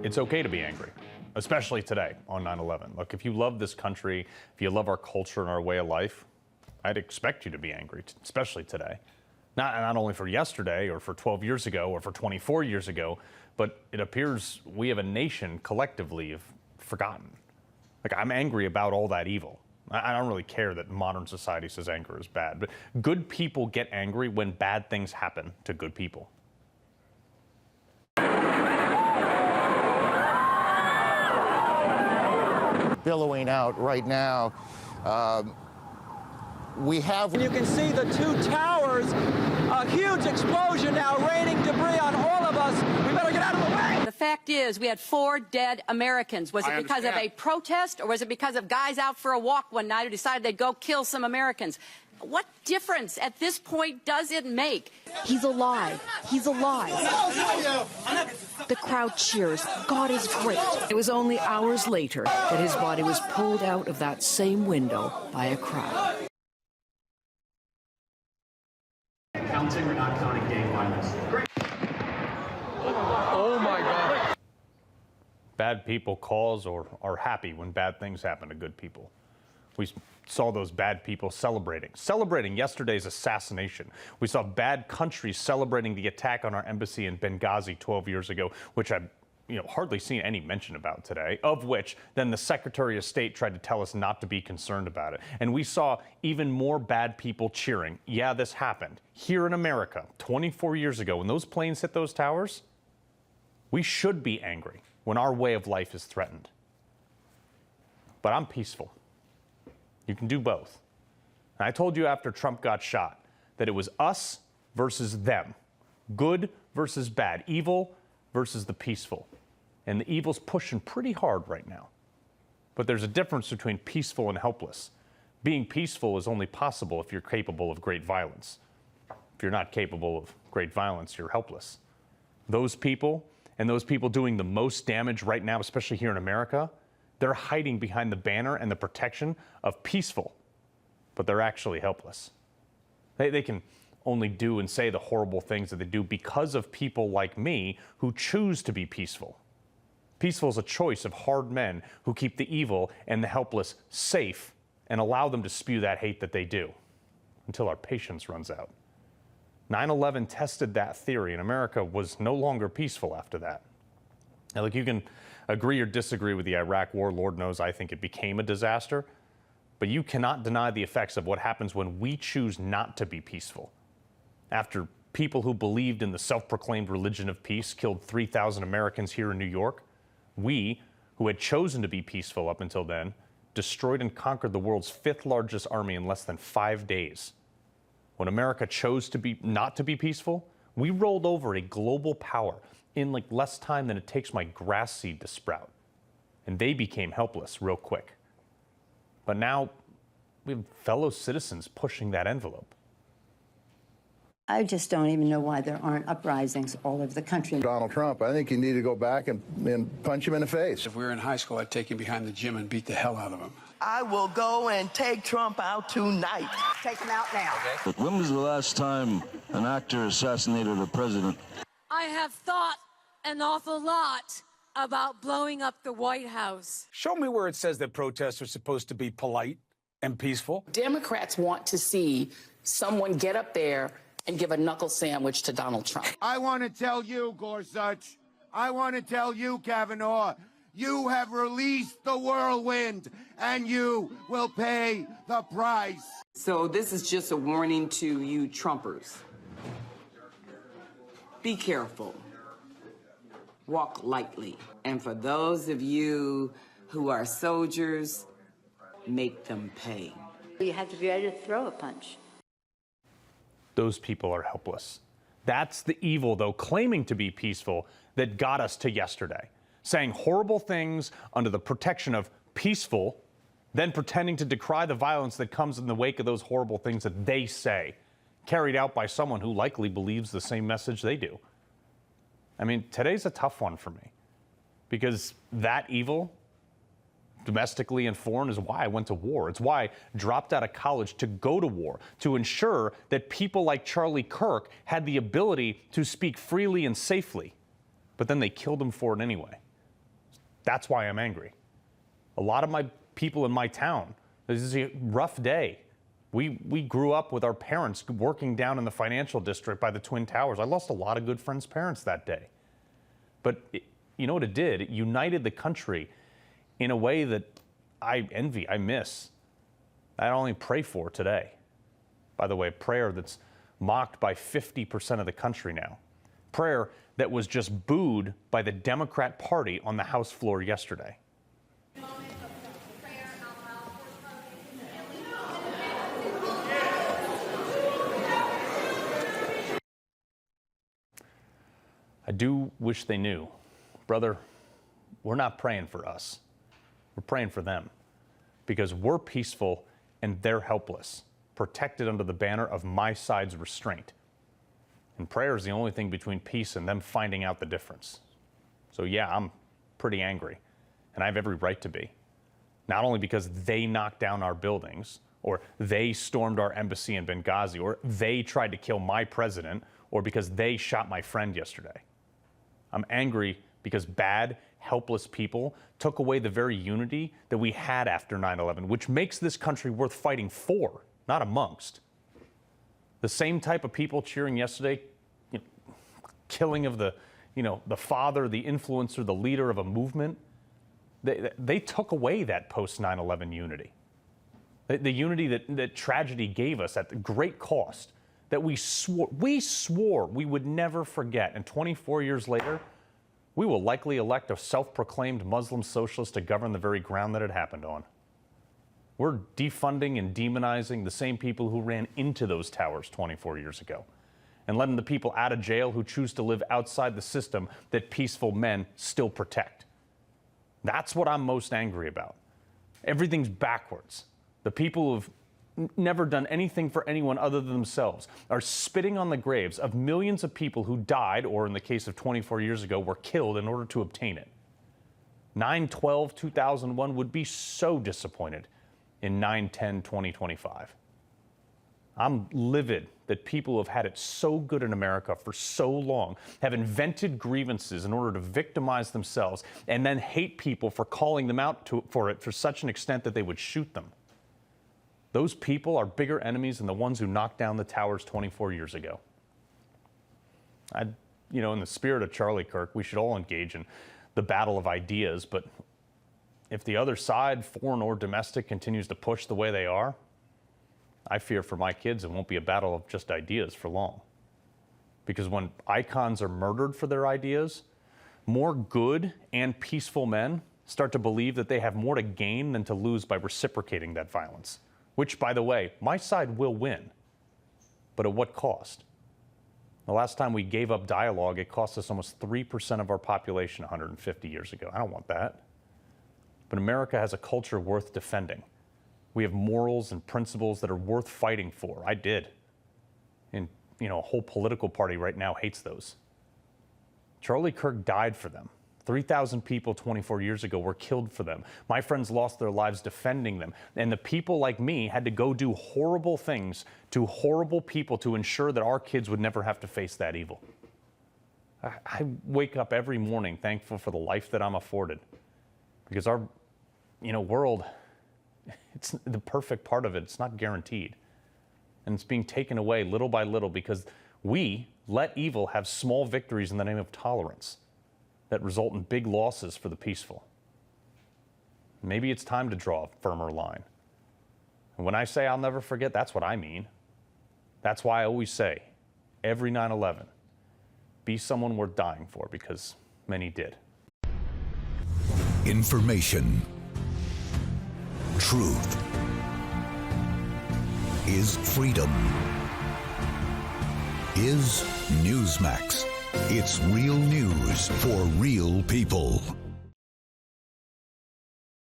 It's okay to be angry, especially today on 9/11. Look, if you love this country, if you love our culture and our way of life, I'd expect you to be angry, especially today. Not only for yesterday or for 12 years ago or for 24 years ago, but it appears we have a nation collectively have forgotten. Like, I'm angry about all that evil. I don't really care that modern society says anger is bad, but good people get angry when bad things happen to good people. Billowing out right now. We have. You can see the two towers, a huge explosion now, raining debris on all of us. We better get out of the way. The fact is, we had 4 dead Americans. Was it because of a protest, or was it because of guys out for a walk one night who decided they'd go kill some Americans? What difference at this point does it make? He's alive. He's alive. The crowd cheers. God is great. It was only hours later that his body was pulled out of that same window by a crowd. Counting or not counting gang violence? Oh my God. Bad people cause or are happy when bad things happen to good people. We saw those bad people celebrating yesterday's assassination. We saw bad countries celebrating the attack on our embassy in Benghazi 12 years ago, which I've hardly seen any mention about today, of which then the Secretary of State tried to tell us not to be concerned about it. And we saw even more bad people cheering. Yeah, this happened here in America 24 years ago when those planes hit those towers. We should be angry when our way of life is threatened. But I'm peaceful. You can do both. And I told you after Trump got shot that it was us versus them, good versus bad, evil versus the peaceful. And the evil's pushing pretty hard right now. But there's a difference between peaceful and helpless. Being peaceful is only possible if you're capable of great violence. If you're not capable of great violence, you're helpless. Those people, and those people doing the most damage right now, especially here in America, they're hiding behind the banner and the protection of peaceful, but they're actually helpless. They can only do and say the horrible things that they do because of people like me who choose to be peaceful. Peaceful is a choice of hard men who keep the evil and the helpless safe and allow them to spew that hate that they do until our patience runs out. 9/11 tested that theory, and America was no longer peaceful after that. Now, look, you can agree or disagree with the Iraq War. Lord knows I think it became a disaster. But you cannot deny the effects of what happens when we choose not to be peaceful. After people who believed in the self-proclaimed religion of peace killed 3,000 Americans here in New York, we, who had chosen to be peaceful up until then, destroyed and conquered the world's 5th largest army in less than 5 days. When America chose to not to be peaceful, we rolled over a global power in like less time than it takes my grass seed to sprout. And they became helpless real quick. But now we have fellow citizens pushing that envelope. I just don't even know why there aren't uprisings all over the country. Donald Trump, I think you need to go back and punch him in the face. If we were in high school, I'd take him behind the gym and beat the hell out of him. I will go and take Trump out tonight. Take him out now. Okay. When was the last time an actor assassinated a president? I have thought an awful lot about blowing up the White House. Show me where it says that protests are supposed to be polite and peaceful. Democrats want to see someone get up there and give a knuckle sandwich to Donald Trump. I want to tell you, Gorsuch, I want to tell you, Kavanaugh, you have released the whirlwind, and you will pay the price. So this is just a warning to you Trumpers. Be careful. Walk lightly. And for those of you who are soldiers, make them pay. You have to be ready to throw a punch. Those people are helpless. That's the evil, though, claiming to be peaceful that got us to yesterday. Saying horrible things under the protection of peaceful, then pretending to decry the violence that comes in the wake of those horrible things that they say, carried out by someone who likely believes the same message they do. I mean, today's a tough one for me because that evil, domestically and foreign, is why I went to war. It's why I dropped out of college to go to war, to ensure that people like Charlie Kirk had the ability to speak freely and safely. But then they killed him for it anyway. That's why I'm angry. A lot of my people in my town, this is a rough day. We grew up with our parents working down in the financial district by the Twin Towers. I lost a lot of good friends' parents that day. But you know what it did? It united the country in a way that I envy, I miss. I only pray for today. By the way, prayer that's mocked by 50% of the country now. Prayer that was just booed by the Democrat Party on the House floor yesterday. I do wish they knew. Brother, we're not praying for us. We're praying for them because we're peaceful and they're helpless, protected under the banner of my side's restraint. And prayer is the only thing between peace and them finding out the difference. So yeah, I'm pretty angry, and I have every right to be. Not only because they knocked down our buildings, or they stormed our embassy in Benghazi, or they tried to kill my president, or because they shot my friend yesterday. I'm angry because bad, helpless people took away the very unity that we had after 9/11, which makes this country worth fighting for, not amongst. The same type of people cheering yesterday, killing of the father, the influencer, the leader of a movement, they took away that post-9/11 unity. The unity that tragedy gave us at great cost, that we swore we would never forget. And 24 years later, we will likely elect a self-proclaimed Muslim socialist to govern the very ground that it happened on. We're defunding and demonizing the same people who ran into those towers 24 years ago, and letting the people out of jail who choose to live outside the system that peaceful men still protect. That's what I'm most angry about. Everything's backwards. The people who've never done anything for anyone other than themselves are spitting on the graves of millions of people who died, or in the case of 24 years ago, were killed in order to obtain it. 9/12/2001 would be so disappointed in 9/10/2025. I'm livid that people who have had it so good in America for so long have invented grievances in order to victimize themselves and then hate people for calling them out for it for such an extent that they would shoot them. Those people are bigger enemies than the ones who knocked down the towers 24 years ago. In the spirit of Charlie Kirk, we should all engage in the battle of ideas, but if the other side, foreign or domestic, continues to push the way they are, I fear for my kids it won't be a battle of just ideas for long. Because when icons are murdered for their ideas, more good and peaceful men start to believe that they have more to gain than to lose by reciprocating that violence. Which, by the way, my side will win. But at what cost? The last time we gave up dialogue, it cost us almost 3% of our population 150 years ago. I don't want that. But America has a culture worth defending. We have morals and principles that are worth fighting for. I did. And, a whole political party right now hates those. Charlie Kirk died for them. 3,000 people 24 years ago were killed for them. My friends lost their lives defending them. And the people like me had to go do horrible things to horrible people to ensure that our kids would never have to face that evil. I wake up every morning thankful for the life that I'm afforded. Because our, world, it's the perfect part of it. It's not guaranteed. And it's being taken away little by little because we let evil have small victories in the name of tolerance that result in big losses for the peaceful. Maybe it's time to draw a firmer line. And when I say I'll never forget, that's what I mean. That's why I always say, every 9/11, be someone worth dying for, because many did. Information. Truth is freedom. Is Newsmax. It's real news for real people.